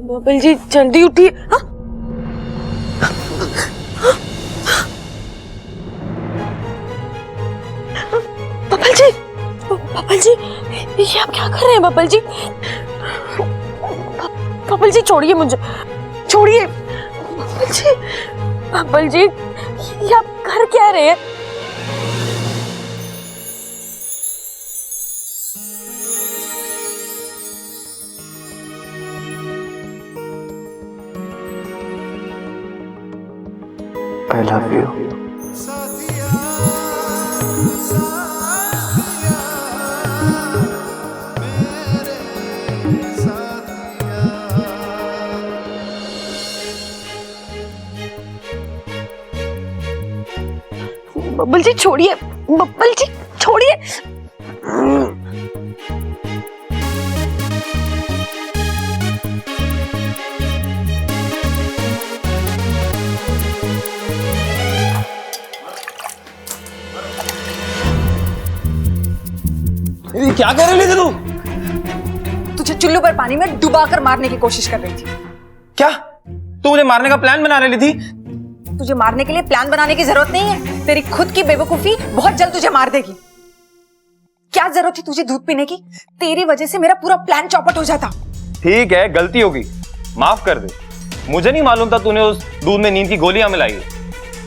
Bubble जी जल्दी उठिए। हाँ? बबल जी ये आप क्या कर रहे हैं बबल जी? बबल जी छोड़िए मुझे, छोड़िए बबल जी ये आप कर क्या रहे हैं? I love you. बबल जी छोड़िए, बबल जी छोड़िए। क्या कर रही थी तू? तुझे चुल्लू पर पानी में डुबाकर मारने की कोशिश कर रही थी। क्या तू मुझे मारने का प्लान बना रही थी? तुझे मारने के लिए प्लान बनाने की जरूरत नहीं है। तेरी खुद की बेवकूफी बहुत जल्द तुझे मार देगी। क्या जरूरत थी तुझे दूध पीने की? तेरी वजह से मेरा पूरा प्लान चौपट हो जाता। ठीक है, गलती होगी, माफ कर दे। मुझे नहीं मालूम था तूने उस दूध में नींद की गोलियां मिलाई है।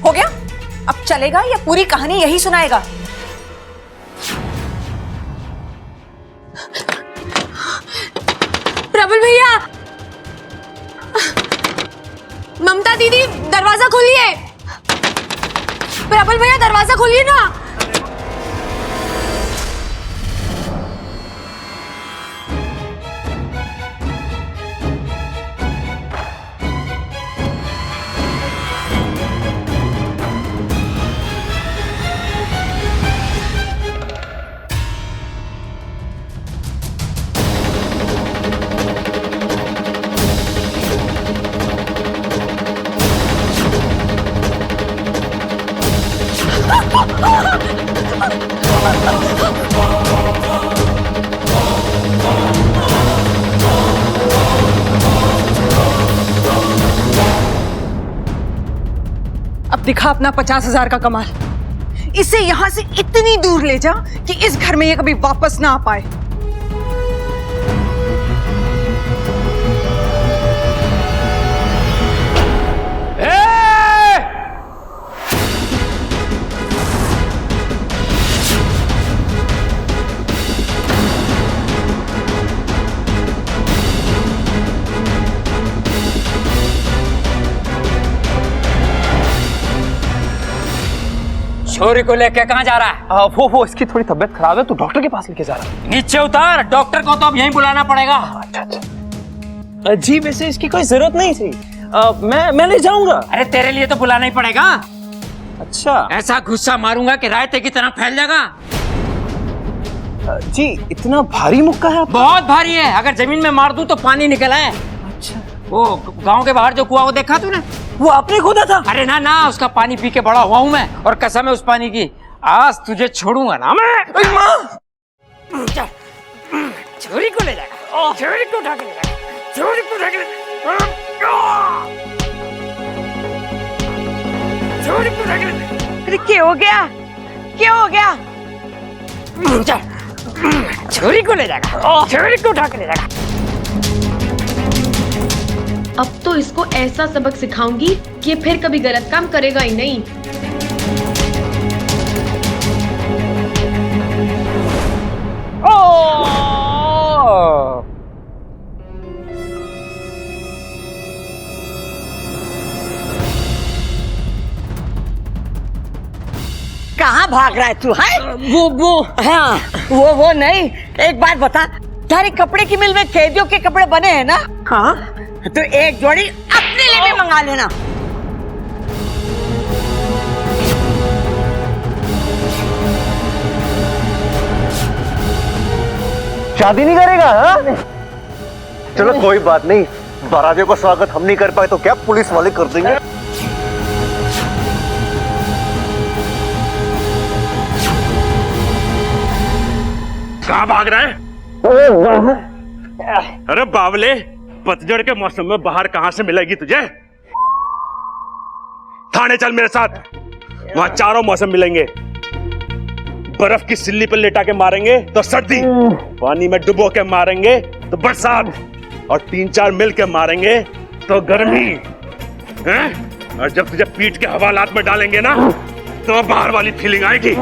हो गया? अब चलेगा या पूरी कहानी यही सुनाएगा? प्रबल भैया, ममता दीदी दरवाजा खोलिए। प्रबल भैया दरवाजा खोलिए ना। अब दिखा अपना 50,000 का कमाल। इसे यहां से इतनी दूर ले जा कि इस घर में ये कभी वापस ना आ पाए। छोरी को लेके कहाँ जा रहा है? वो इसकी थोड़ी तबीयत खराब है, तू डॉक्टर के पास लेके जा रहा है। नीचे उतार, डॉक्टर को तो अब यहीं बुलाना पड़ेगा। अच्छा। जी वैसे इसकी कोई जरूरत नहीं थी। मैं ले जाऊंगा। अरे तेरे लिए तो बुलाना ही पड़ेगा। अच्छा। ऐसा गुस्सा मारूंगा कि रायते की तरह फैल जाएगा। जी इतना भारी मुक्का है? बहुत भारी है, अगर जमीन में मार दूं तो पानी निकल आए। अच्छा। वो गांव के बाहर जो कुआं वो देखा तूने? वो आपने खोदा था? अरे ना ना, उसका पानी पी के बड़ा हुआ हूं मैं, और कसम है उस पानी की, आज तुझे छोड़ूंगा ना मैं। छोरी को ले जाएगा, छोरी को उठा के ले जाएगा, छोरी को उठा के ले जाएगा, छोरी को उठा के ले जाएगा। अरे क्या हो गया? क्या हो गया? छोरी को ले जाएगा, छोरी को उठा के ले जाएगा। अब तो इसको ऐसा सबक सिखाऊंगी कि ये फिर कभी गलत काम करेगा ही नहीं। कहाँ भाग रहा है तू? है वो हाँ वो नहीं, एक बात बता, तारे कपड़े की मिल में कैदियों के कपड़े बने हैं ना? हाँ, तो एक जोड़ी अपने लिए भी मंगा लेना। शादी नहीं करेगा? हाँ? चलो कोई बात नहीं, बारातियों का स्वागत हम नहीं कर पाए तो क्या पुलिस वाले कर देंगे। कहाँ भाग रहा है? अरे बावले, पतझड़ के मौसम में बाहर कहां से मिलेगी तुझे? थाने चल मेरे साथ, वहां चारों मौसम मिलेंगे। बर्फ की सिल्ली पर लेटा के मारेंगे तो सर्दी, पानी में डुबो के मारेंगे तो बरसात, और 3-4 मिल के मारेंगे तो गर्मी हैं? और जब तुझे पीठ के हवालात में डालेंगे ना तो बाहर वाली फीलिंग आएगी।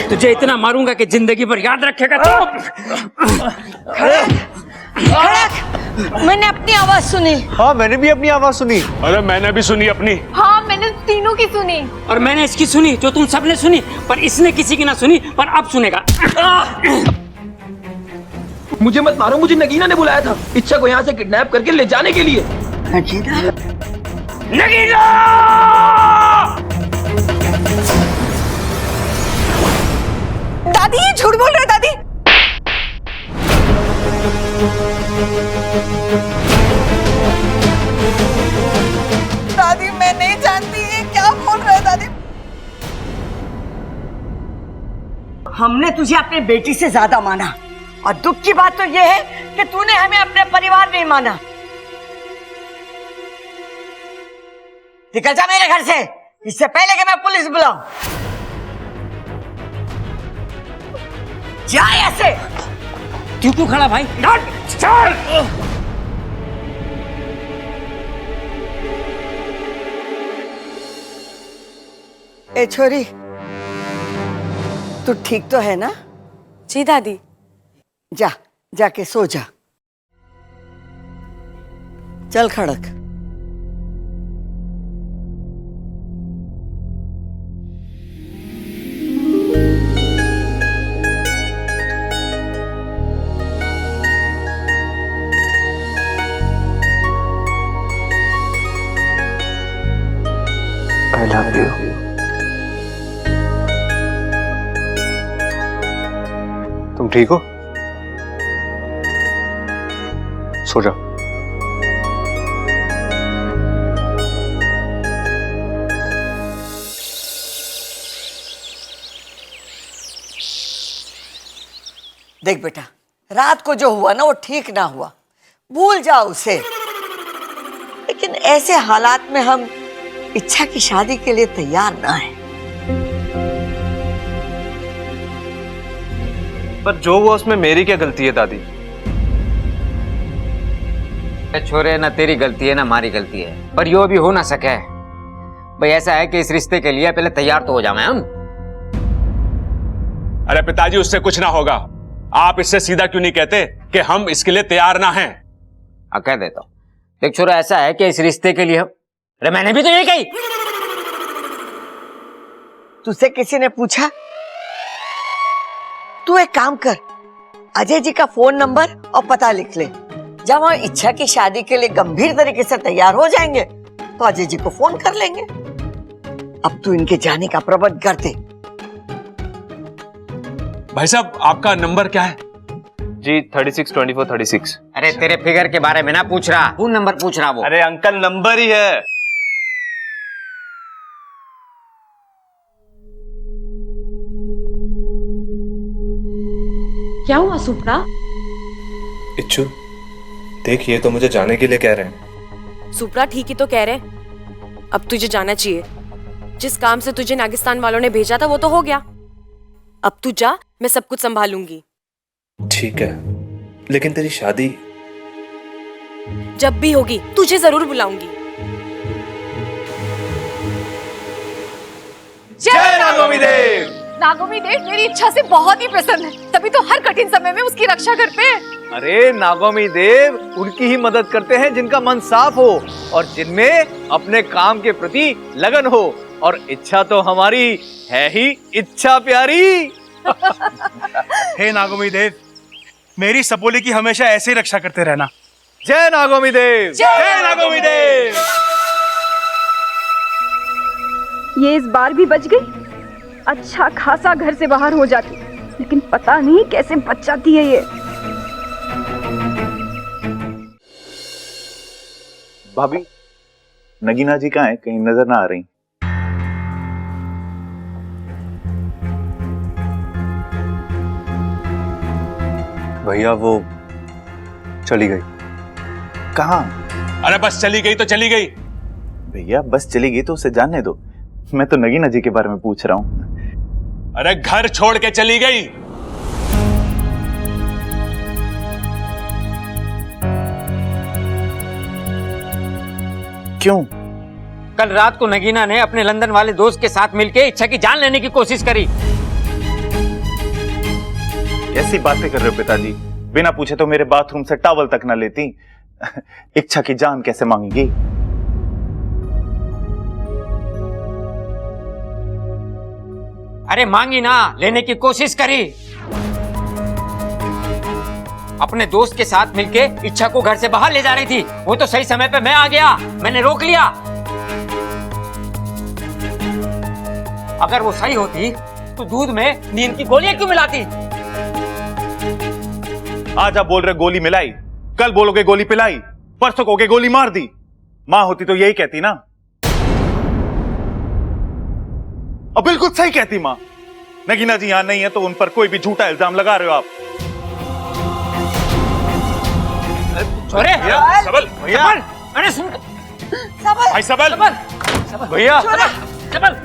तुझे इतना मारूंगा कि जिंदगी भर याद रखेगा तू। मैंने अपनी आवाज सुनी। हाँ मैंने भी अपनी आवाज सुनी। अरे मैंने भी सुनी अपनी। हाँ मैंने तीनों की सुनी। और मैंने इसकी सुनी जो तुम सबने सुनी, पर इसने किसी की ना सुनी, पर अब सुनेगा। मुझे मत मारो, मुझे नगीना ने बुलाया था इच्छा को यहाँ से किडनैप करके ले जाने के लिए। नगीना! दादी ये झूठ बोल रहे दादी। दादी मैं नहीं जानती ये क्या बोल रहे दादी। हमने तुझे अपनी बेटी से ज्यादा माना, और दुख की बात तो यह है कि तूने हमें अपने परिवार नहीं माना। निकल जा मेरे घर से, इससे पहले कि मैं पुलिस बुलाऊं। जा ऐसे। क्यों खड़ा भाई? चल! ए छोरी, तू ठीक तो है ना? जी दादी। जा, जाके सो जा। चल खड़क। I love you. तुम ठीक हो? सो जाओ। देख बेटा, रात को जो हुआ ना वो ठीक ना हुआ, भूल जाओ उसे। लेकिन ऐसे हालात में हम इच्छा की शादी के लिए तैयार ना है। पर जो हुआ उसमें मेरी क्या गलती है दादी? छोरे, ना तेरी गलती है ना हमारी गलती है, पर यो भी हो ना सके। भाई ऐसा है कि इस रिश्ते के लिए पहले तैयार तो हो जाए हम। अरे पिताजी, उससे कुछ ना होगा। आप इससे सीधा क्यों नहीं कहते कि हम इसके लिए तैयार ना हैं? कह देता हूं। देख छोरा, ऐसा है कि इस रिश्ते के लिए हम... अरे मैंने भी तो यही कही। तुझसे किसी ने पूछा? तू एक काम कर, अजय जी का फोन नंबर और पता लिख ले। जब हम इच्छा की शादी के लिए गंभीर तरीके से तैयार हो जाएंगे तो अजय जी को फोन कर लेंगे। अब तू इनके जाने का प्रबंध कर दे। भाई साहब, आपका नंबर क्या है? जी 362436। अरे तेरे फिगर के बारे में ना पूछ रहा, फोन नंबर पूछ रहा वो। अरे अंकल, नंबर ही है। क्या हुआ सुप्रा? इच्छु, देख ये तो मुझे जाने के लिए कह रहे हैं। सुप्रा ठीक ही तो कह रहे। अब तुझे जाना चाहिए। जिस काम से तुझे नागिस्तान वालों ने भेजा था वो तो हो गया। अब तू जा, मैं सब कुछ संभालूंगी। ठीक है, लेकिन तेरी शादी जब भी होगी तुझे जरूर बुलाऊंगी। जय नागोमी देव। नागोमी देव मेरी इच्छा से बहुत ही प्रसन्न है, तभी तो हर कठिन समय में उसकी रक्षा करते हैं। अरे नागोमी देव उनकी ही मदद करते हैं जिनका मन साफ हो और जिनमें अपने काम के प्रति लगन हो, और इच्छा तो हमारी है ही इच्छा प्यारी। हे नागोमी देव, मेरी सपोली की हमेशा ऐसे ही रक्षा करते रहना। जय नागोमी देव। जय नागोमी देव। ये इस बार भी बच गई। अच्छा खासा घर से बाहर हो जाती, लेकिन पता नहीं कैसे बच जाती है ये। भाभी, नगीना जी कहाँ है? कहीं नजर ना आ रही। भैया वो चली गई। कहाँ? अरे बस चली गई तो चली गई। भैया बस चली गई तो उसे जाने दो, मैं तो नगीना जी के बारे में पूछ रहा हूँ। अरे घर छोड़ के चली गई। क्यों? कल रात को नगीना ने अपने लंदन वाले दोस्त के साथ मिलकर इच्छा की जान लेने की कोशिश करी। ऐसी बातें कर रहे हो पिताजी? बिना पूछे तो मेरे बाथरूम से टॉवल तक ना लेती। इच्छा की जान कैसे मांगेगी? अरे मांगी ना, लेने की कोशिश करी। अपने दोस्त के साथ मिलके इच्छा को घर से बाहर ले जा रही थी। वो तो सही समय पे मैं आ गया, मैंने रोक लिया। अगर वो सही होती तो दूध में नींद की गोलियां क्यों मिलाती? आज आप बोल रहे गोली मिलाई, कल बोलोगे गोली पिलाई, परसों कहोगे गोली मार दी। मां होती तो यही कहती ना। अब बिल्कुल सही कहती मां। नगीना जी यहां नहीं है तो उन पर कोई भी झूठा इल्जाम लगा रहे हो आप। छोरे सबल भैया, अरे सुन भाई सबल भैया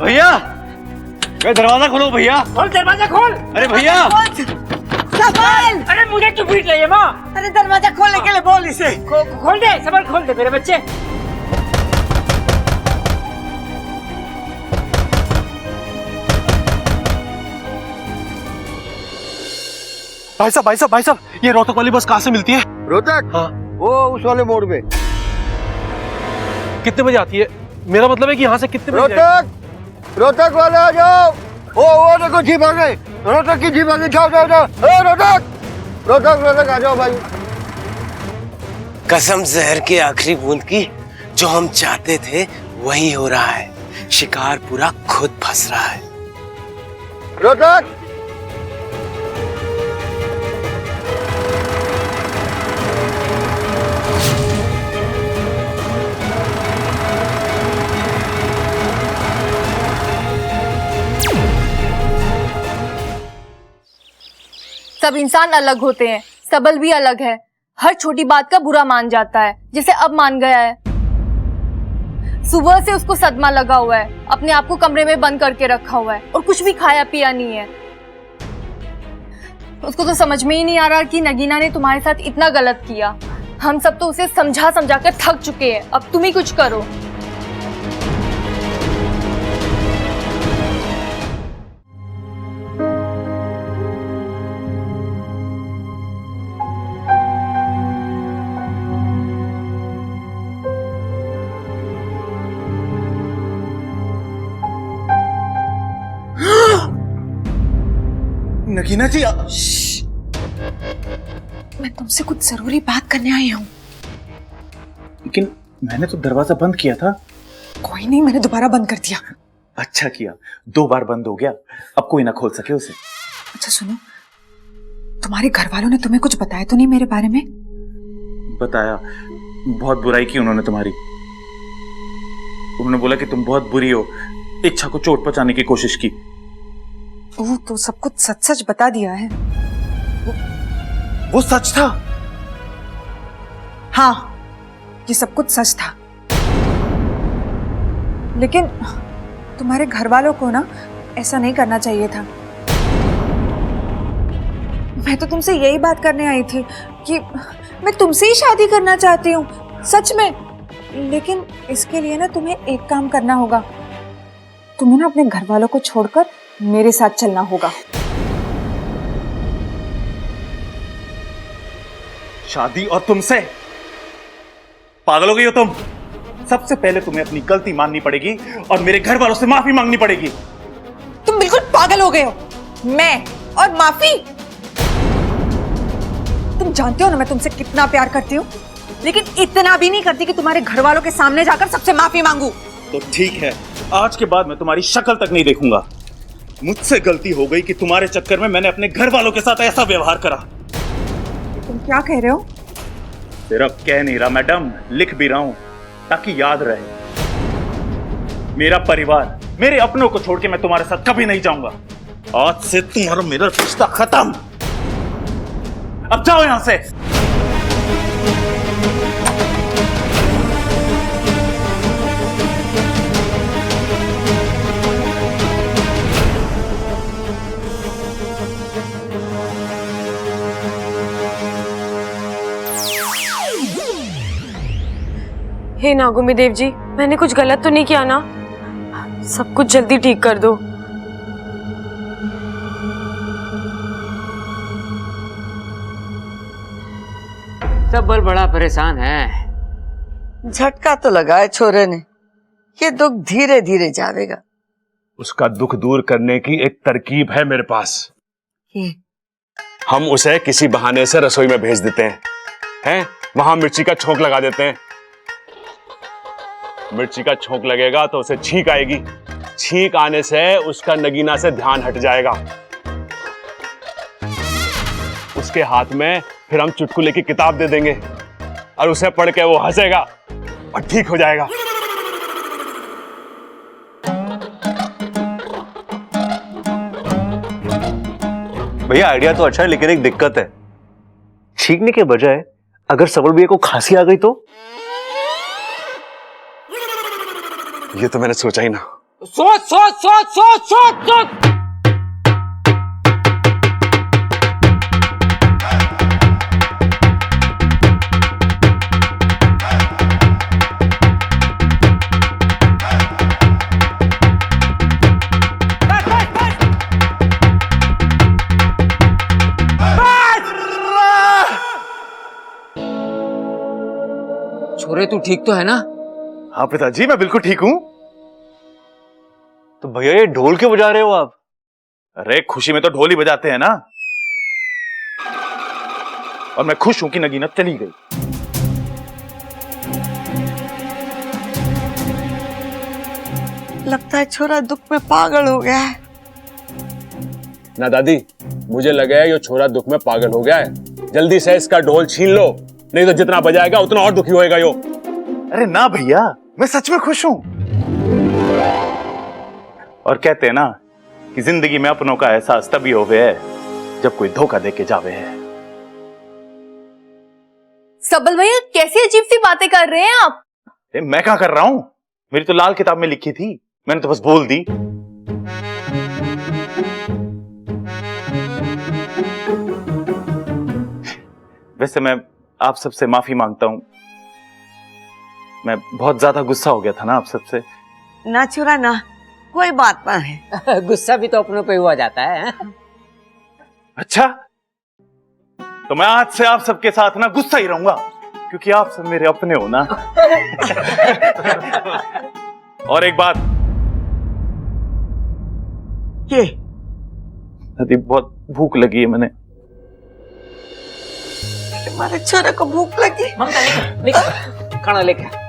भैया दरवाजा खोलो भैया। खोल दरवाजा खोल। अरे भैया सबल, अरे मुझे क्यों पीट रही है माँ? अरे दरवाजा खोलने के लिए बोल इसे। खोल दे सबल, खोल दे मेरे बच्चे। भाई साहब, ये रोहतक वाली बस कहाँ से मिलती है? रोहतक? हाँ, वो उस वाले मोड़ में। कितने बजे आती है? मेरा मतलब है कि यहाँ से कितने बजे? रोहतक वाले आ जाओ। वो देखो जीप आ गई, रोहतक की जीप आ गई। जाओ जाओ जाओ। रोहतक आ जाओ भाई। कसम जहर के आखिरी बूंद की, जो हम चाहते थे वही हो रहा है। शिकार पूरा खुद फंस रहा है। रोहतक सब इंसान अलग होते हैं, सबल भी अलग है। हर छोटी बात का बुरा मान जाता है, जैसे अब मान गया है। सुबह से उसको सदमा लगा हुआ है, अपने आप को कमरे में बंद करके रखा हुआ है और कुछ भी खाया पिया नहीं है। उसको तो समझ में ही नहीं आ रहा कि नगीना ने तुम्हारे साथ इतना गलत किया। हम सब तो उसे समझा समझा कर थक चुके हैं, अब तुम ही कुछ करो। नगीना जी मैं तुमसे कुछ जरूरी बात करने आई हूँ। लेकिन मैंने तो दरवाजा बंद किया था। कोई नहीं, मैंने दोबारा बंद कर दिया। अच्छा किया, 2 बार बंद हो गया, अब कोई ना खोल सके उसे। अच्छा सुनो, तुम्हारे घर वालों ने तुम्हें कुछ बताया तो नहीं मेरे बारे में? बताया, बहुत बुराई की उन्होंने तुम्हारी। उन्होंने बोला कि तुम बहुत बुरी हो, इच्छा को चोट पहुंचाने की कोशिश की। ओह, तो सब कुछ सच सच बता दिया है। वो सच था? हाँ, ये सब कुछ सच था। लेकिन तुम्हारे घर वालों को ना ऐसा नहीं करना चाहिए था। मैं तो तुमसे यही बात करने आई थी कि मैं तुमसे ही शादी करना चाहती हूँ, सच में। लेकिन इसके लिए ना तुम्हें एक काम करना होगा। तुम्हें ना अपने घर वालों को छोड़कर मेरे साथ चलना होगा। शादी और तुमसे? पागल हो गई हो तुम? सबसे पहले तुम्हें अपनी गलती माननी पड़ेगी और मेरे घर वालों से माफी मांगनी पड़ेगी। तुम बिल्कुल पागल हो गए हो। मैं और माफी? तुम जानते हो ना मैं तुमसे कितना प्यार करती हूँ, लेकिन इतना भी नहीं करती कि तुम्हारे घर वालों के सामने जाकर सबसे माफी मांगू। तो ठीक है, आज के बाद मैं तुम्हारी शक्ल तक नहीं देखूंगा। मुझसे गलती हो गई कि तुम्हारे चक्कर में मैंने अपने घर वालों के साथ ऐसा व्यवहार करा। तुम क्या कह रहे हो? सिर्फ कह नहीं रहा मैडम, लिख भी रहा हूं ताकि याद रहे। मेरा परिवार, मेरे अपनों को छोड़ के मैं तुम्हारे साथ कभी नहीं जाऊंगा। आज से तुम्हारा मेरा रिश्ता खत्म। अब जाओ यहां से। हे नागुमी देव जी, मैंने कुछ गलत तो नहीं किया ना? सब कुछ जल्दी ठीक कर दो। सब बड़ा परेशान है। झटका तो लगा है छोरे ने, ये दुख धीरे धीरे जाएगा। उसका दुख दूर करने की एक तरकीब है मेरे पास। हम उसे किसी बहाने से रसोई में भेज देते हैं, वहां मिर्ची का छोंक लगा देते हैं। मिर्ची का छोंक लगेगा तो उसे छींक आएगी। छींक आने से उसका नगीना से ध्यान हट जाएगा। उसके हाथ में फिर हम चुटकुले की किताब दे देंगे और उसे पढ़ के वो हंसेगा और ठीक हो जाएगा। भैया आइडिया तो अच्छा है, लेकिन एक दिक्कत है। छींकने के बजाय अगर सबल भैया को खांसी आ गई तो? ये तो मैंने सोचा ही ना। सोच सोच सोच सोच सोच सोच। छोरे तू ठीक तो है ना? हाँ पिताजी, मैं बिल्कुल ठीक हूं। तो भैया ये ढोल क्यों बजा रहे हो आप? अरे खुशी में तो ढोल ही बजाते हैं ना। और मैं खुश हूं कि नगीना चली गई। लगता है छोरा दुख में पागल हो गया है। ना दादी, मुझे लगा है ये छोरा दुख में पागल हो गया है। जल्दी से इसका ढोल छीन लो, नहीं तो जितना बजाएगा उतना और दुखी होएगा यो। अरे ना भैया, मैं सच में खुश हूं। और कहते हैं ना कि जिंदगी में अपनों का एहसास तभी होवे है जब कोई धोखा देके जावे है। सबल भैया कैसी अजीब सी बातें कर रहे हैं आप? मैं क्या कर रहा हूं? मेरी तो लाल किताब में लिखी थी, मैंने तो बस बोल दी। वैसे मैं आप सबसे माफी मांगता हूं। मैं बहुत ज्यादा गुस्सा हो गया था ना आप सबसे। ना छोरा ना, कोई बात ना है। गुस्सा भी तो अपनों पे हुआ जाता है। अच्छा, तो मैं आज से आप सबके साथ ना गुस्सा ही रहूंगा, क्योंकि आप सब मेरे अपने हो ना। और एक बात, ये अभी बहुत भूख लगी है। मैंने तुम्हारे छोरे को भूख लगी? खाना लेके।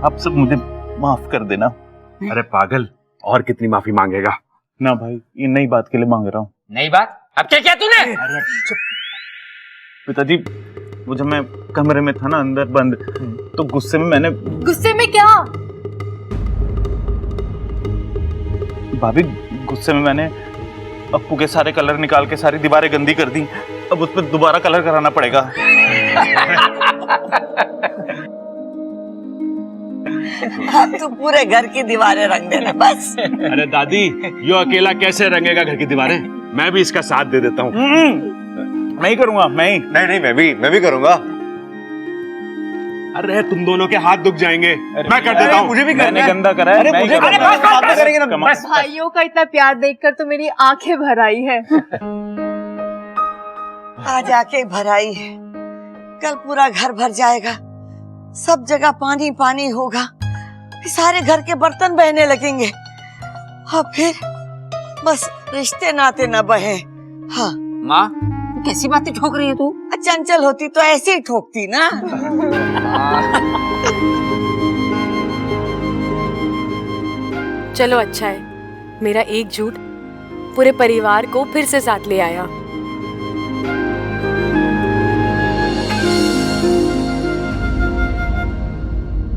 आप सब मुझे माफ कर देना। अरे पागल, और कितनी माफी मांगेगा? ना भाई, ये नई बात के लिए मांग रहा हूँ। नई बात? अब क्या किया तूने? अरे पिताजी, वो जब मैं कमरे में था ना अंदर बंद, तो गुस्से में मैंने। गुस्से में क्या? भाभी, गुस्से में मैंने अप्पू के सारे कलर निकाल के सारी दीवारें गंदी कर दी। अब उस पर दोबारा कलर कराना पड़ेगा। अब तो पूरे घर की दीवारें रंग देना बस। अरे दादी, यो अकेला कैसे रंगेगा घर की दीवारें? मैं भी इसका साथ दे देता हूँ। मैं ही करूंगा, मैं ही। नहीं, मैं भी करूंगा। अरे तुम दोनों के हाथ दुख जाएंगे, मैं कर देता हूँ। मुझे भी मैंने गंदा करा है, अरे मैं ही मुझे करूंगा। अरे बस बात करेंगे ना बस। भाइयों का इतना प्यार देखकर तो मेरी आंखें भर आई है। आज आके भराई है, कल पूरा घर भर जाएगा, सब जगह पानी पानी होगा, फिर सारे घर के बर्तन बहने लगेंगे और फिर बस रिश्ते नाते न बहे। हाँ माँ कैसी बातें ठोक रही है तू? चंचल होती तो ऐसे ही ठोकती ना। चलो अच्छा है, मेरा एक झूठ पूरे परिवार को फिर से साथ ले आया।